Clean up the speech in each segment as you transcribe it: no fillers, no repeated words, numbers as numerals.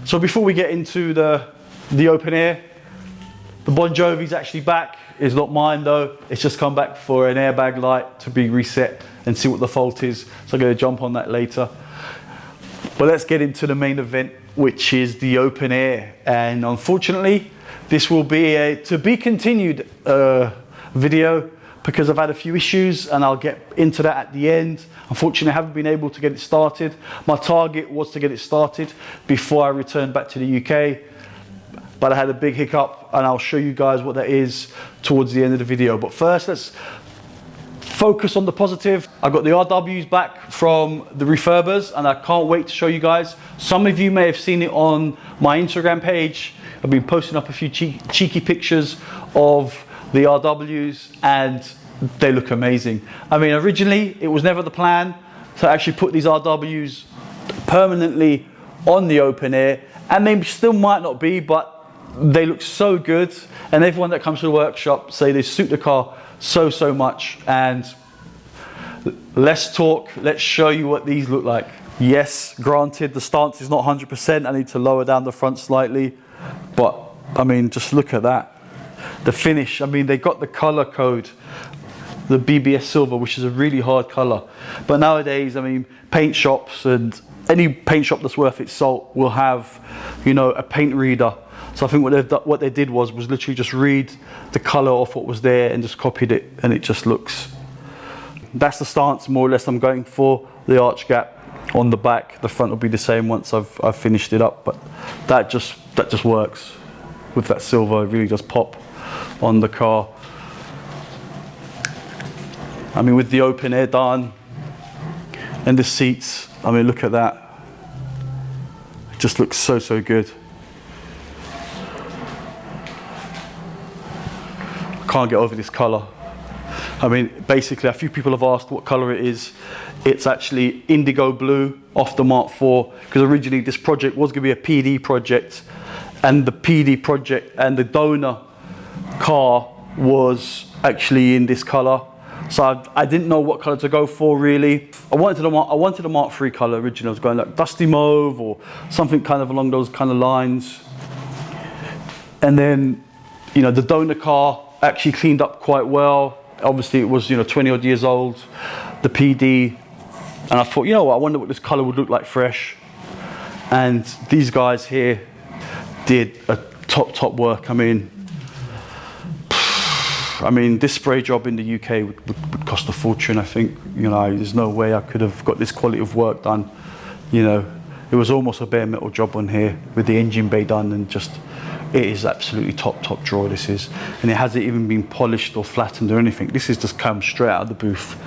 So before we get into the open air, the Bon Jovi's actually back. It's not mine though. It's just come back for an airbag light to be reset and see what the fault is. So I'm going to jump on that later. But let's get into the main event, which is the open air. And unfortunately, this will be a to be continued video because I've had a few issues, and I'll get into that at the end. Unfortunately, I haven't been able to get it started. My target was to get it started before I returned back to the UK, but I had a big hiccup, and I'll show you guys what that is towards the end of the video. But first, let's focus on the positive. I got the RWs back from the refurbers, and I can't wait to show you guys. Some of you may have seen it on my Instagram page. I've been posting up a few cheeky pictures of the RWs, and they look amazing. I mean, originally it was never the plan to actually put these RWs permanently on the open air, and they still might not be, but they look so good, and everyone that comes to the workshop say they suit the car so much. And let's talk, let's show you what these look like. Yes, granted, the stance is not 100%. I need to lower down the front slightly, but I mean, just look at that. The finish, I mean, they got the color code, the BBS silver, which is a really hard color. But nowadays, I mean, paint shops and any paint shop that's worth its salt will have, you know, a paint reader. So I think what they did was literally just read the color off what was there and just copied it, and it just looks. That's the stance more or less I'm going for. The arch gap on the back, the front will be the same once I've finished it up, but that just works with that silver. It really does pop on the car. I mean, with the open air done and the seats, I mean, look at that. It just looks so good. I can't get over this color. I mean, basically, a few people have asked what color it is. It's actually indigo blue off the Mark IV, because originally this project was going to be a PD project, and the PD project and the donor car was actually in this color. So I didn't know what color to go for really. I wanted a Mark III color originally. I was going like dusty mauve or something kind of along those kind of lines. And then, you know, the donor car actually cleaned up quite well. Obviously it was, you know, 20 odd years old, the PD. And I thought, you know what, I wonder what this color would look like fresh. And these guys here did a top work. I mean, this spray job in the UK would cost a fortune, I think. You know, there's no way I could have got this quality of work done. You know, it was almost a bare metal job on here with the engine bay done, and just, it is absolutely top drawer, this is. And it hasn't even been polished or flattened or anything. This is just come straight out of the booth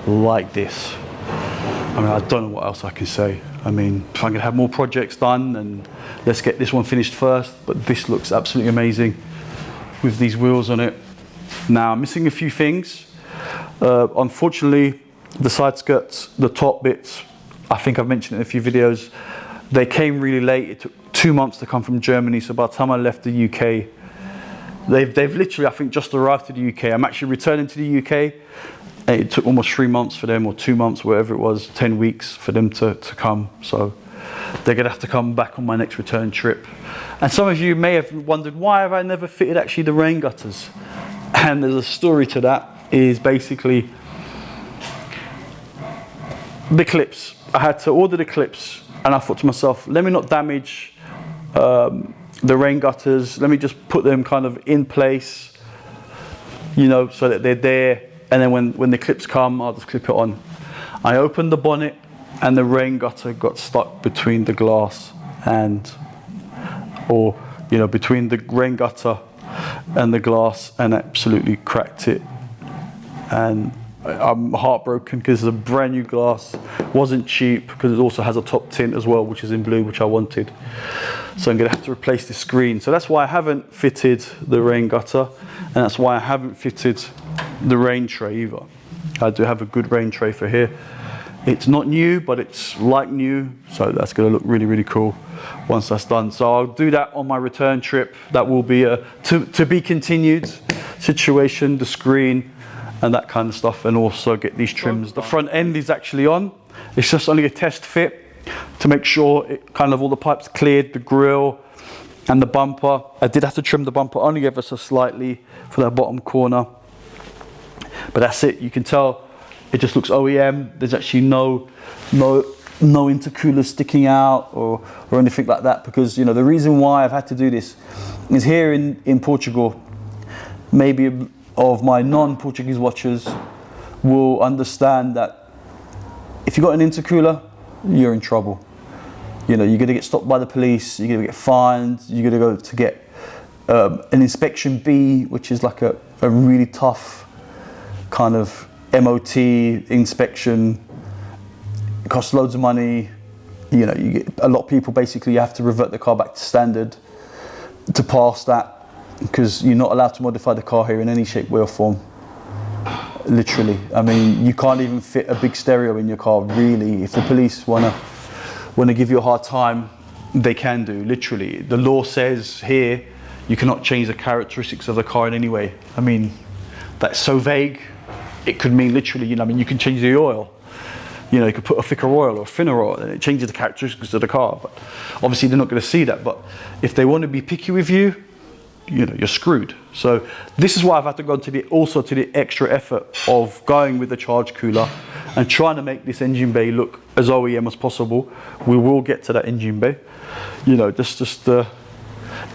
like this. I mean, I don't know what else I can say. I mean, if I'm gonna have more projects done, and let's get this one finished first, but this looks absolutely amazing with these wheels on it. Now, I'm missing a few things. Unfortunately, the side skirts, the top bits, I think I've mentioned it in a few videos, they came really late. It took 2 months to come from Germany, so by the time I left the UK, they've literally, I think, just arrived to the UK. I'm actually returning to the UK, and it took almost 3 months for them, or 2 months, whatever it was, 10 weeks for them to come. So they're gonna have to come back on my next return trip. And some of you may have wondered, why have I never fitted actually the rain gutters? And there's a story to that, is basically the clips. I had to order the clips, and I thought to myself, let me not damage the rain gutters, let me just put them kind of in place, you know, so that they're there, and then when the clips come, I'll just clip it on. I opened the bonnet, and the rain gutter got stuck between the glass between the rain gutter and the glass, and absolutely cracked it. And I'm heartbroken because it's a brand new glass. Wasn't cheap, because it also has a top tint as well, which is in blue, which I wanted. So I'm gonna have to replace the screen. So that's why I haven't fitted the rain gutter, and that's why I haven't fitted the rain tray either. I do have a good rain tray for here. It's not new, but it's like new, so that's gonna look really cool once that's done. So I'll do that on my return trip. That will be a to be continued situation, the screen and that kind of stuff, and also get these trims. The front end is actually on. It's just only a test fit. to make sure it kind of all the pipes cleared, the grill and the bumper. I did have to trim the bumper only ever so slightly for that bottom corner, but that's it. You can tell it just looks OEM. There's actually no intercooler sticking out or anything like that, because you know the reason why I've had to do this is here in Portugal, maybe of my non-Portuguese watchers will understand that if you've got an intercooler, you're in trouble. You know, you're going to get stopped by the police, you're going to get fined, you're going to go to get an inspection B, which is like a really tough kind of MOT inspection. It costs loads of money. You know, you get a lot of people, basically you have to revert the car back to standard to pass that, because you're not allowed to modify the car here in any shape, way or form. Literally, I mean, you can't even fit a big stereo in your car, really. If the police want to give you a hard time, they can do, literally. The law says here, you cannot change the characteristics of the car in any way. I mean, that's so vague. It could mean literally, you know, I mean, you can change the oil. You know, you could put a thicker oil or a thinner oil and it changes the characteristics of the car. But obviously they're not going to see that. But if they want to be picky with you, you know, you're screwed. So this is why I've had to go to the extra effort of going with the charge cooler and trying to make this engine bay look as OEM as possible. We will get to that engine bay. You know, just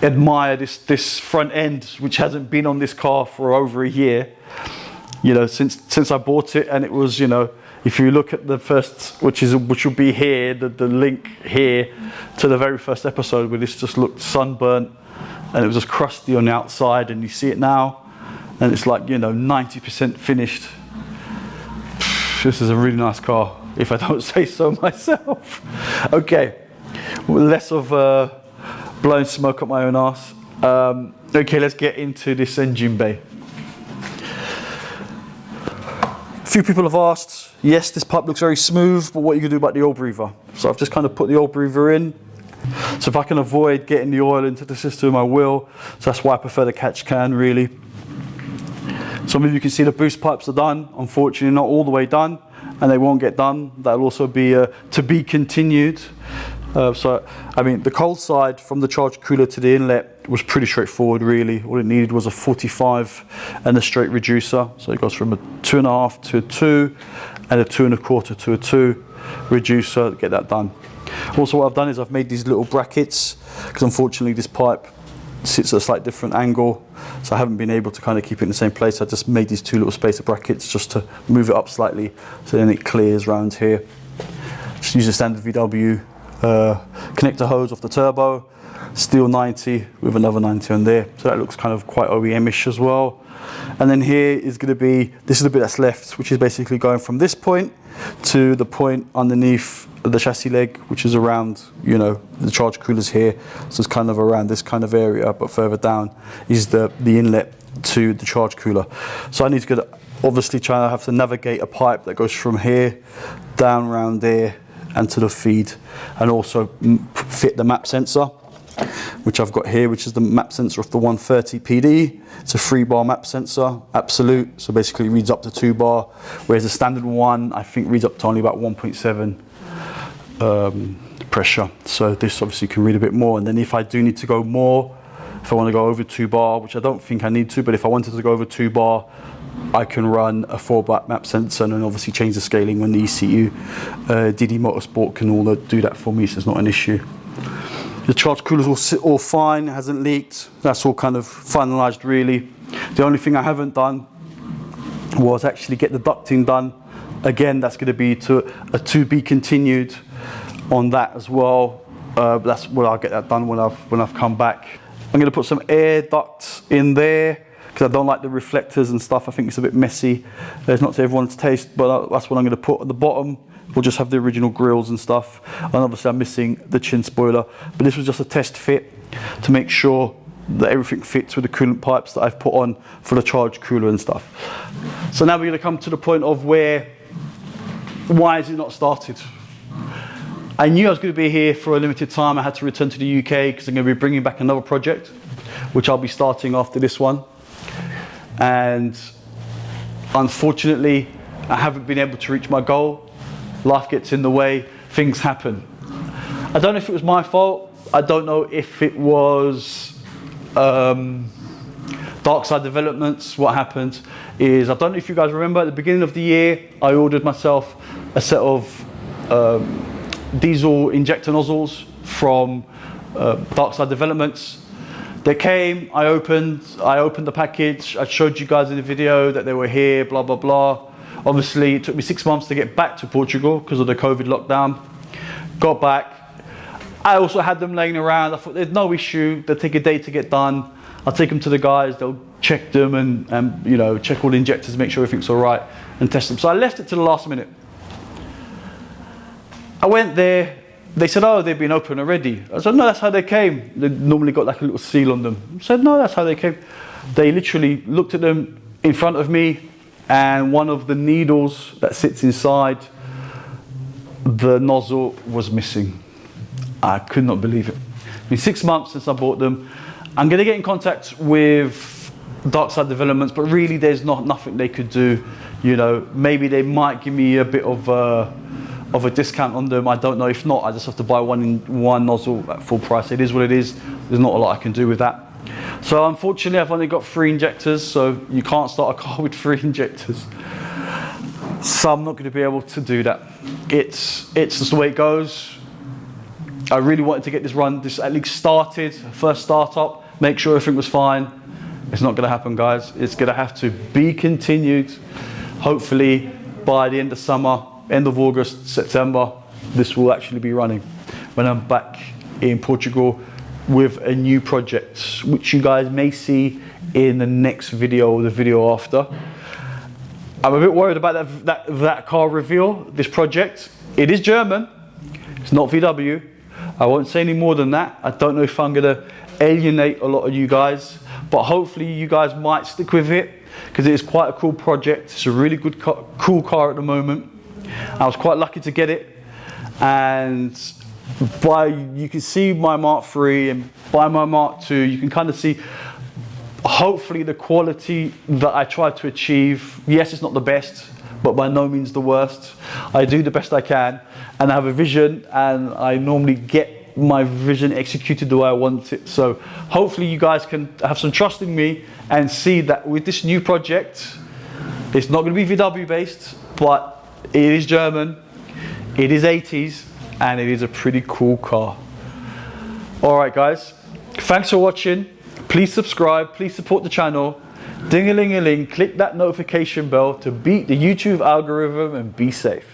admire this front end, which hasn't been on this car for over a year. You know, since I bought it, and it was, you know, if you look at the first, which will be here, the link here to the very first episode where this just looked sunburnt and it was just crusty on the outside, and you see it now and it's like, you know, 90% finished. This is a really nice car, if I don't say so myself. Okay, well, less of blowing smoke up my own arse. Okay, let's get into this engine bay. A few people have asked, yes, this pipe looks very smooth, but what are you going to do about the oil breather? So I've just kind of put the oil breather in. So if I can avoid getting the oil into the system, I will. So that's why I prefer the catch can, really. Some of you can see the boost pipes are done. Unfortunately, not all the way done, and they won't get done. That'll also be to be continued. So, I mean, the cold side from the charge cooler to the inlet was pretty straightforward, really. All it needed was a 45 and a straight reducer. So it goes from a 2.5 to a 2 and a 2.25 to a 2 reducer to get that done. Also, what I've done is I've made these little brackets, because unfortunately this pipe sits at a slightly different angle, so I haven't been able to kind of keep it in the same place. I just made these two little spacer brackets just to move it up slightly, so then it clears around here. Just use a standard VW connector hose off the turbo, steel 90 with another 90 on there, so that looks kind of quite OEM-ish as well. And then here is going to be, this is the bit that's left, which is basically going from this point to the point underneath the chassis leg, which is around, you know, the charge coolers here, so it's kind of around this kind of area, but further down is the inlet to the charge cooler. So I need to obviously try to have to navigate a pipe that goes from here down around there and to the feed, and also fit the map sensor, which I've got here, which is the map sensor of the 130 PD. It's a 3-bar map sensor, absolute, so basically it reads up to 2 bar, whereas the standard one I think reads up to only about 1.7 pressure. So this obviously can read a bit more, and then if I do need to go more, if I want to go over 2 bar, which I don't think I need to, but if I wanted to go over 2 bar, I can run a 4-bar map sensor and then obviously change the scaling when the ECU. DD Motorsport can all do that for me, so it's not an issue. The charge cooler's all fine, it hasn't leaked. That's all kind of finalised, really. The only thing I haven't done was actually get the ducting done. Again, that's going to be to be continued on that as well. That's well, I'll get that done when I've come back. I'm going to put some air ducts in there, because I don't like the reflectors and stuff. I think it's a bit messy. It's not to everyone's taste, but that's what I'm going to put at the bottom. We'll just have the original grills and stuff. And obviously I'm missing the chin spoiler, but this was just a test fit to make sure that everything fits with the coolant pipes that I've put on for the charge cooler and stuff. So now we're going to come to the point of why is it not started? I knew I was going to be here for a limited time. I had to return to the UK because I'm going to be bringing back another project, which I'll be starting after this one. And unfortunately, I haven't been able to reach my goal. Life gets in the way, things happen. I don't know if it was my fault. I don't know if it was Dark Side Developments. What happened is, I don't know if you guys remember, at the beginning of the year, I ordered myself a set of diesel injector nozzles from Dark Side Developments. They came, I opened the package. I showed you guys in the video that they were here, blah, blah, blah. Obviously, it took me 6 months to get back to Portugal because of the COVID lockdown. Got back. I also had them laying around. I thought there's no issue. They'll take a day to get done. I'll take them to the guys. They'll check them and you know, check all the injectors, make sure everything's all right, and test them. So I left it to the last minute. I went there. They said, oh, they've been open already. I said, no, that's how they came. They normally got like a little seal on them. I said, no, that's how they came. They literally looked at them in front of me, and one of the needles that sits inside the nozzle was missing. I could not believe it. It's been 6 months since I bought them. I'm going to get in contact with Dark Side Developments, but really there's nothing they could do. You know, maybe they might give me a bit of a discount on them. I don't know. If not, I just have to buy one nozzle at full price. It is what it is. There's not a lot I can do with that. So unfortunately, I've only got 3 injectors, so you can't start a car with 3 injectors. So I'm not going to be able to do that. It's just the way it goes. I really wanted to get this at least started, first startup, make sure everything was fine. It's not going to happen, guys. It's going to have to be continued. Hopefully by the end of summer, end of August, September, this will actually be running when I'm back in Portugal with a new project, which you guys may see in the next video or the video after. I'm a bit worried about that car reveal, this project. It is German, it's not VW. I won't say any more than that. I don't know if I'm gonna alienate a lot of you guys, but hopefully you guys might stick with it, because it is quite a cool project. It's a really good cool car at the moment. I was quite lucky to get it, and you can see my Mark III, and by my Mark II, you can kind of see hopefully the quality that I tried to achieve. Yes, it's not the best, but by no means the worst. I do the best I can, and I have a vision, and I normally get my vision executed the way I want it. So hopefully you guys can have some trust in me and see that with this new project, it's not going to be VW based, but it is German, it is 80s, and it is a pretty cool car. All right, guys, thanks for watching. Please subscribe, please support the channel. Ding-a-ling-a-ling, click that notification bell to beat the YouTube algorithm and be safe.